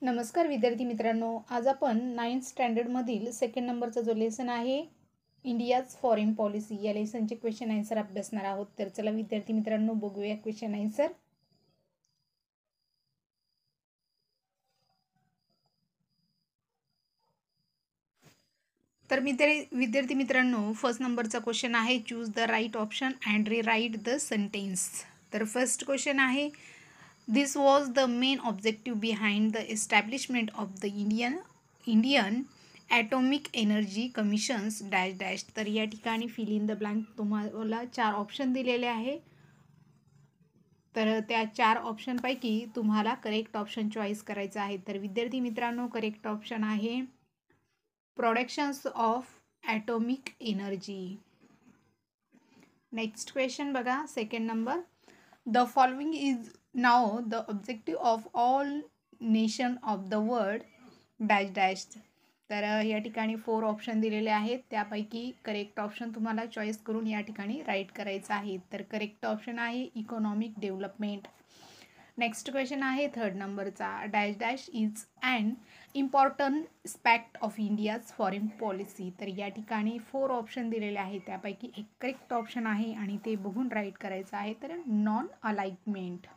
नमस्कार विद्यार्थी मित्रांनो, आज आपण 9th स्टँडर्डमधील सेकंड नंबरचा जो लेसन आहे इंडियाज फॉरेन पॉलिसी या लेसनचे क्वेश्चन आन्सर अभ्यासणार आहोत. तर चला विद्यार्थी मित्रांनो बघूया क्वेश्चन आन्सर. तर विद्यार्थी मित्रांनो फर्स्ट नंबरचा क्वेश्चन आहे choose the right option and rewrite the sentence. तर फर्स्ट क्वेश्चन आहे this was the main objective behind the establishment of the Indian atomic energy commissions dash dash. तर या ठिकाणी फिल इन द ब्लँक तुम्हाला 4 option दिलेले आहे. तर त्या 4 ऑप्शनपैकी तुम्हाला करेक्ट ऑप्शन चॉईस करायचा आहे. तर विद्यार्थी मित्रांनो करेक्ट ऑप्शन आहे productions of atomic energy. Next question बघा सेकंड नंबर. The following is now the objective of all nation of the world dash dash. तर या ठिकाणी 4 ऑप्शन दिलेले आहेत. त्यापैकी करेक्ट ऑप्शन तुम्हाला चॉईस करून या ठिकाणी राईट करायचं आहे. तर करेक्ट ऑप्शन आहे इकॉनॉमिक डेव्हलपमेंट. नेक्स्ट क्वेश्चन आहे थर्ड नंबरचा dash dash is and important aspect of India's foreign policy. तर या ठिकाणी 4 ऑप्शन दिलेले आहेत. त्यापैकी एक करेक्ट ऑप्शन आहे आणि ते बघून राईट करायचं आहे. तर नॉन अलाइनमेंट.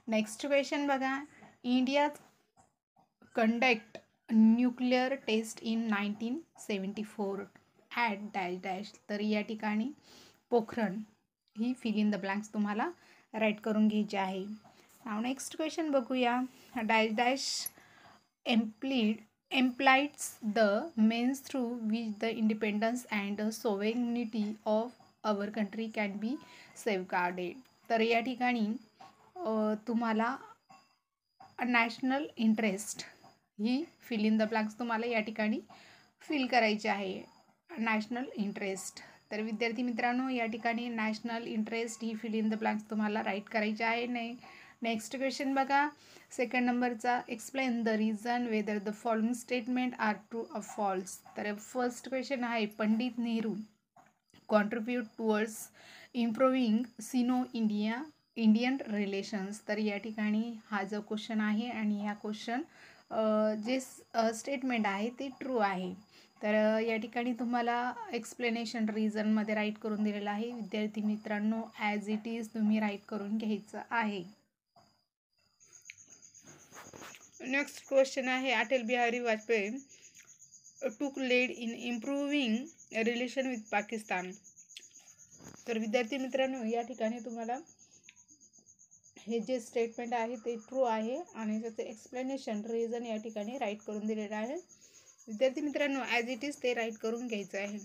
नेक्स्ट क्वेश्चन बघा. India conduct nuclear test in 1974 at dash dash. तर या ठिकाणी पोखरण ही फिल इन द ब्लँक्स तुम्हाला राईट करून घ्यायची आहे. नाव नेक्स्ट क्वेश्चन बघूया. Dash dash implies the means through which the independence and sovereignty of our country can be safeguarded. तर या ठिकाणी तुम्हाला नॅशनल इंटरेस्ट ही फिल इन द ब्लँक्स तुम्हाला या ठिकाणी फिल करायची आहे. National interest. तर विद्यार्थी मित्रांनो या ठिकाणी नॅशनल इंटरेस्ट ही फिल इन द ब्लँक्स तुम्हाला राईट करायची आहे. नेक्स्ट क्वेश्चन बघा सेकंड नंबरचा. Explain the reason whether the following statement are true or false. तर फर्स्ट क्वेश्चन आहे Pandit Nehru contribute towards improving Sino Indian relations. तर या ठिकाणी हा जो क्वेश्चन आहे आणि या क्वेश्चन जे स्टेटमेंट आहे ते ट्रू आहे. तर या ठिकाणी तुम्हाला एक्सप्लेनेशन रिझनमध्ये राईट करून दिलेलं आहे. विद्यार्थी मित्रांनो ॲज इट इज तुम्ही राईट करून घ्यायचं आहे. नेक्स्ट क्वेश्चन आहे अटल बिहारी वाजपेयी टूक lead in improving relation with Pakistan. तर विद्यार्थी मित्रांनो या ठिकाणी तुम्हाला हे जे स्टेटमेंट आहे ते ट्रू आहे आणि त्याचं एक्सप्लेनेशन रिझन या ठिकाणी राईट करून दिलेलं आहे. विद्यार्थी मित्रांनो ॲज इट इज ते राईट करून घ्यायचं आहे.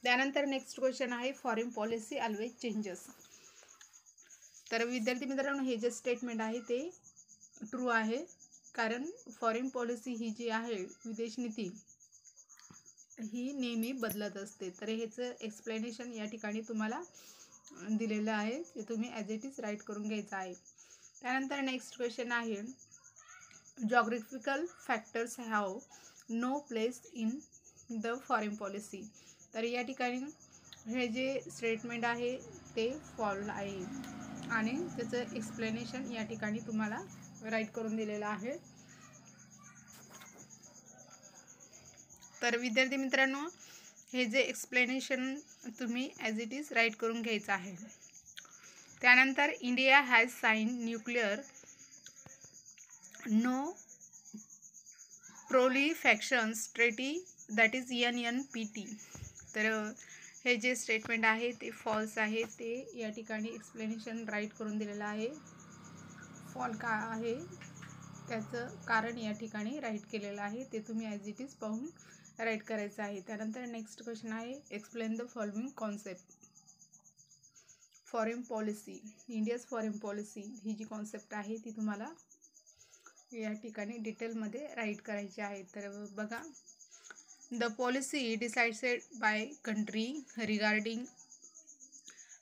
त्यानंतर नेक्स्ट क्वेश्चन आहे फॉरेन पॉलिसी ऑलवेज चेंजेस. तर विद्यार्थी मित्रांनो हे जे स्टेटमेंट आहे ते ट्रू आहे कारण फॉरेन पॉलिसी ही जी आहे विदेश नीती ही नेहमी बदलत असते. तर ह्याचं एक्सप्लेनेशन या ठिकाणी तुम्हाला दिलेलं आहे ते तुम्ही ॲज इट इज राईट करून घ्यायचं आहे. त्यानंतर नेक्स्ट क्वेश्चन आहे geographical factors have no place in the foreign policy. तर या ठिकाणी हे जे स्टेटमेंट आहे ते फॉल्स आहे आणि त्याचं एक्सप्लेनेशन या ठिकाणी तुम्हाला राईट करून दिलेलं आहे. तर विद्यार्थी मित्रांनो हे जे एक्सप्लेनेशन तुम्ही ॲज इट इज राईट करून घ्यायचं आहे. त्यानंतर India has sign nuclear non proliferations treaty that is NNPT. तर हे जे स्टेटमेंट आहे ते फॉल्स आहे. ते या ठिकाणी एक्सप्लेनेशन राईट करून दिलेलं आहे. फॉल का आहे त्याचं कारण या ठिकाणी राईट केलेलं आहे. ते तुम्ही ॲज इट इज पाहून राईट करायचं आहे. त्यानंतर नेक्स्ट क्वेश्चन आहे explain the following concept. Foreign policy India's foreign policy ही जी कॉन्सेप्ट आहे ती तुम्हाला या ठिकाणी डिटेलमध्ये राईट करायची आहे. तर बघा the policy decided by country regarding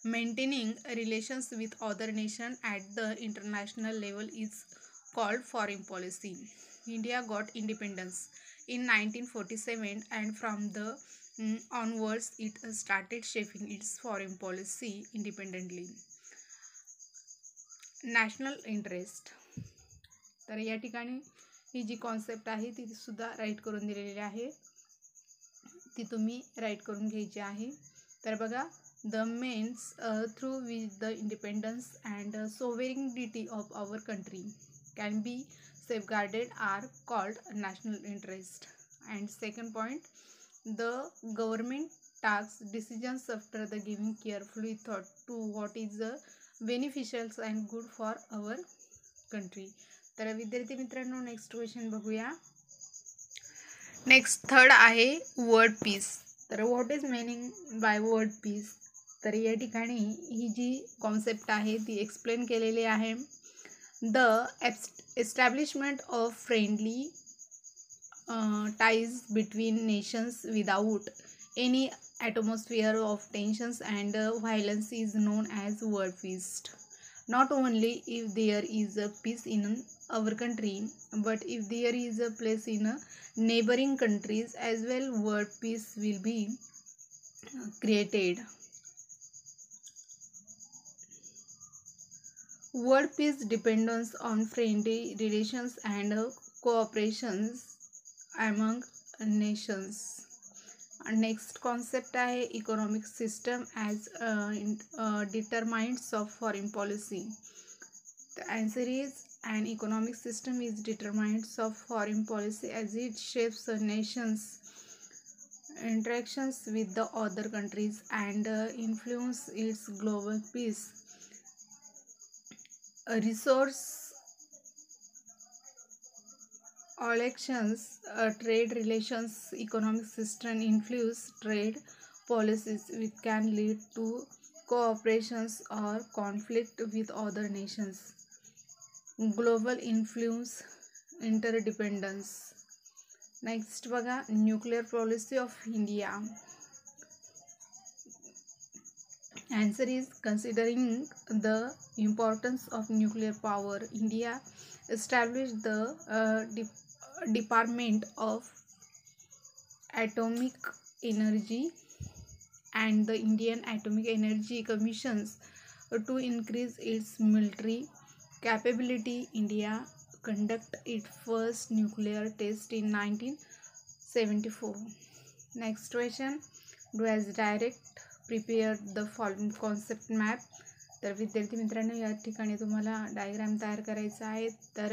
maintaining relations with other nation at the international level is called foreign policy. India got independence in 1947 and from the onwards it started shaping its foreign policy independently. National interest. तर या ठिकाणी ही जी concept आहे ती सुद्धा right करून दिलेली आहे, ती तुम्ही राईट करून घ्यायची आहे. तर बघा, the means through which the independence and sovereignty of our country can be safeguarded are called national interest. And second point, the government takes decisions after the giving carefully thought to what is beneficial and good for our country. तर विद्यार्थी मित्रांनो, next question बघूया. Next third आहे word peace. तर what is meaning by word peace. तर या ठिकाणी ही जी कॉन्सेप्ट आहे ती एक्सप्लेन केलेली आहे. The establishment of friendly ties between nations without any atmosphere of tensions and violence is known as world peace. Not only if there is a peace in our country, but if there is a place in neighboring countries as well, world peace will be created. World peace depends on friendly relations and cooperations among nations. Next concept आहे economic system as determinants of foreign policy. The answer is, an economic system is determinants of foreign policy as it shapes a nation's interactions with the other countries and influence its global peace. Resource elections, trade relations, economic system influence trade policies which can lead to cooperations or conflict with other nations. Global influence, interdependence. Next बघा, nuclear policy of India. Answer is, considering the importance of nuclear power, India established the Department of Atomic Energy and the Indian Atomic Energy Commissions to increase its military capability. India conducted its first nuclear test in 1974. Next question, do as direct prepare the following concept map. तर विद्यार्थी मित्रांनो, या ठिकाणी तुम्हाला diagram तयार करायचा आहे. तर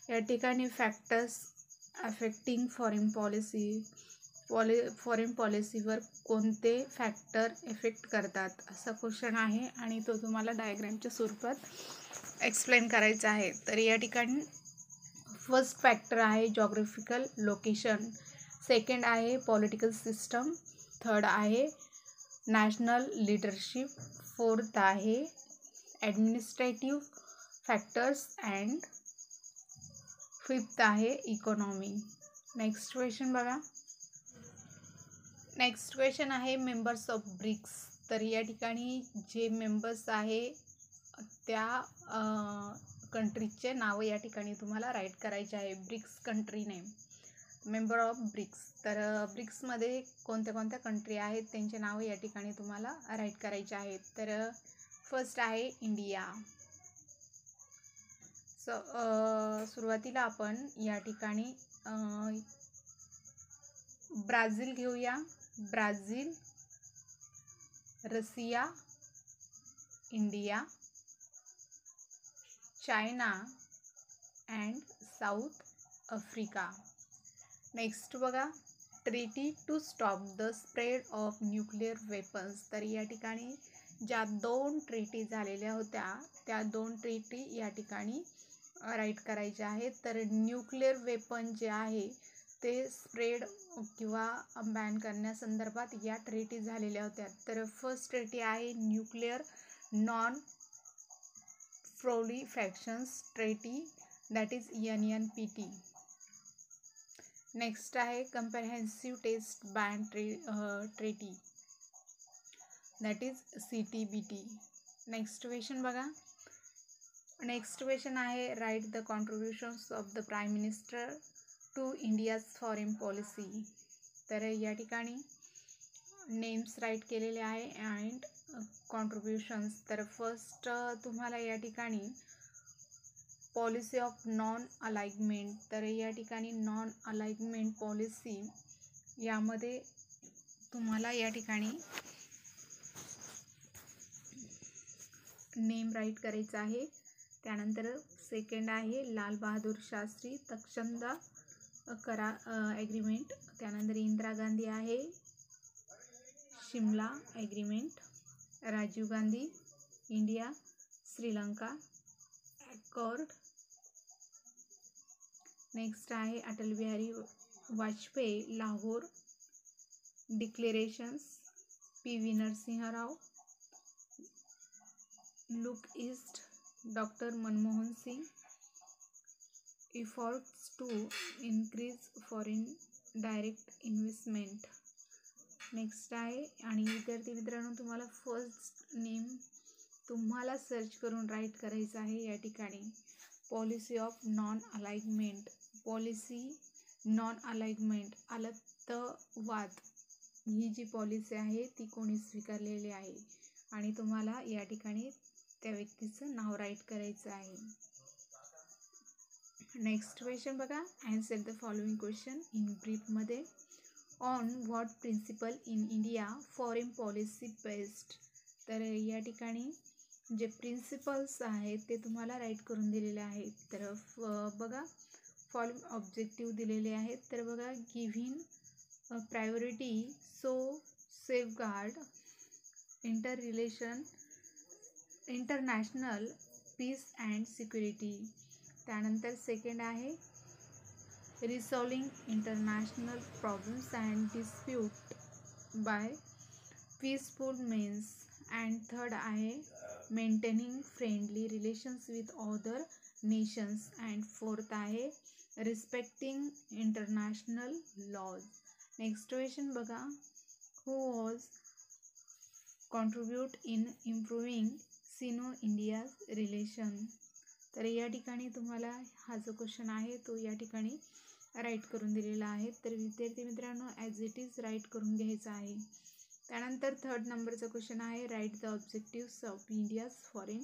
या ठिकाणी फॅक्टर्स अफेक्टिंग फॉरेन पॉलिसीवर कोणते फॅक्टर इफेक्ट करतात असा क्वेश्चन आहे आणि तो तुम्हाला डायग्रामच्या स्वरूपात एक्सप्लेन करायचा आहे. तर या ठिकाणी फर्स्ट फॅक्टर आहे जॉग्राफिकल लोकेशन, सेकंड आहे पॉलिटिकल सिस्टम, थर्ड आहे नॅशनल लीडरशिप, फोर्थ आहे ॲडमिनिस्ट्रेटिव्ह फॅक्टर्स अँड फिफ्थ आहे इकॉनॉमी. नेक्स्ट क्वेश्चन बघा. नेक्स्ट क्वेश्चन आहे मेंबर्स ऑफ ब्रिक्स. तर या ठिकाणी जे मेंबर्स आहे त्या कंट्रीजचे नावं या ठिकाणी तुम्हाला राईट करायचे आहे. BRICS country name, member of BRICS. तर ब्रिक्समध्ये कोणत्या कोणत्या कंट्री आहेत त्यांचे नावं या ठिकाणी तुम्हाला राईट करायचे आहेत. तर फर्स्ट आहे इंडिया. सुरुवातीला आपण या ठिकाणी ब्राझील घेऊया. Brazil, Russia, India, China and South Africa. Next बघा, treaty to stop the spread of nuclear weapons. तर या ठिकाणी ज्या 2 ट्रीटी झालेल्या होत्या त्या 2 ट्रीटी या ठिकाणी राईट करायच्या आहेत. तर न्यूक्लिअर वेपन जे आहे ते स्प्रेड किंवा बॅन करण्यासंदर्भात या ट्रीटी झालेल्या होत्या. तर फर्स्ट ट्रीटी आहे nuclear non proliferations treaty, that is NNPT. Next आहे comprehensive test ban treaty, that is CTBT. Next question बघा. नेक्स्ट क्वेश्चन आहे write the contributions of the prime minister to India's foreign policy. तर या ठिकाणी names right केलेले आहे and कॉन्ट्रीब्युशन्स. तर first तुम्हाला या ठिकाणी पॉलिसी ऑफ नॉन अलाइनमेंट, तर या ठिकाणी नॉन अलाइनमेंट पॉलिसी यामध्ये तुम्हाला या ठिकाणी नेम राईट करायचं आहे. त्यानंतर सेकंड आहे लाल बहादूर शास्त्री तक्षंदा ॲग्रीमेंट. त्यानंतर इंदिरा गांधी आहे Shimla agreement. Rajiv Gandhi India Sri Lanka ॲकॉर्ड. Next आहे Atal Bihari Vajpayee Lahore declarations. P V. Narasimha Rao look east. Doctor Manmohan Singh efforts to increase foreign direct investment. Next आहे आणि विद्यार्थी मित्रांनो तुम्हाला फर्स्ट नेम तुम्हाला सर्च करून राईट करायचं आहे. या ठिकाणी policy of non alignment, policy non alignment अलगतवाद he G policy आहे ती कोणी स्वीकारलेली आहे आणि तुम्हाला या ठिकाणी त्या व्यक्तीचं नाव राईट करायचं आहे. नेक्स्ट क्वेश्चन बघा. Answer the following question in ब्रीफमध्ये. On what principle in India foreign policy based, तर या ठिकाणी जे प्रिन्सिपल्स आहेत ते तुम्हाला राईट करून दिलेले आहेत. तर बघा फॉलोइंग ऑब्जेक्टिव्ह दिलेले आहेत. तर बघा giving priority so safeguard international peace and security. त्यानंतर सेकंड आहे resolving international problems and dispute by peaceful means. And third आहे maintaining friendly relations with other nations. And fourth आहे respecting international laws. Next question बघा. Who was contribute in improving sino India relation, तर या ठिकाणी तुम्हाला हा जो question आहे तो या ठिकाणी राईट करून दिलेला आहे. तर विद्यार्थी मित्रांनो ॲज इट इज राईट करून घ्यायचं आहे. त्यानंतर थर्ड नंबरचा क्वेश्चन आहे write the objectives of India's foreign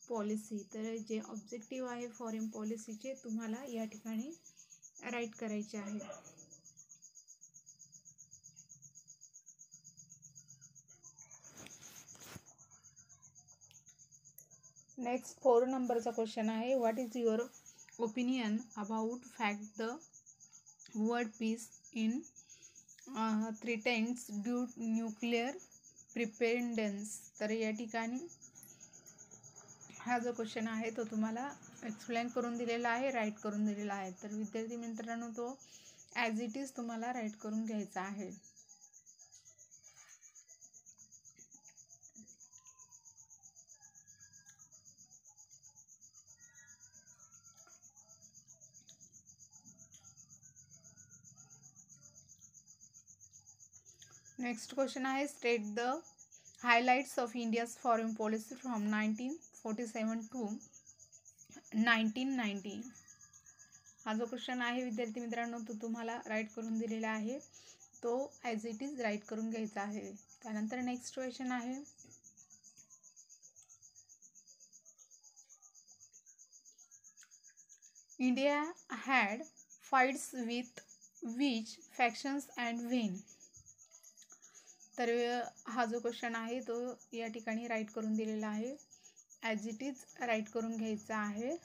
policy, तर जे ऑब्जेक्टिव्ह आहे फॉरेन पॉलिसीचे तुम्हाला या ठिकाणी राईट करायचे आहे. नेक्स्ट 4 नंबरचा क्वेश्चन आहे what is your opinion about fact the world peace in threatens due nuclear preparedness, तर या ठिकाणी हा जो क्वेश्चन आहे तो तुम्हाला एक्सप्लेन करून दिलेला आहे, राईट करून दिलेला आहे. तर विद्यार्थी मित्रांनो तो ॲज इट इज तुम्हाला राईट करून घ्यायचा आहे. नेक्स्ट क्वेश्चन आहे state the highlights of India's foreign policy from 1947 to 1990. हा जो क्वेश्चन आहे विद्यार्थी मित्रांनो तो तुम्हाला राईट करून दिलेला आहे, तो ॲज इट इज राईट करून घ्यायचा आहे. त्यानंतर नेक्स्ट क्वेश्चन आहे India had fights with which factions and when, तर हा जो क्वेश्चन आहे तो या ठिकाणी राईट करून दिलेला आहे, ॲज इट इज राईट करून घ्यायचा आहे.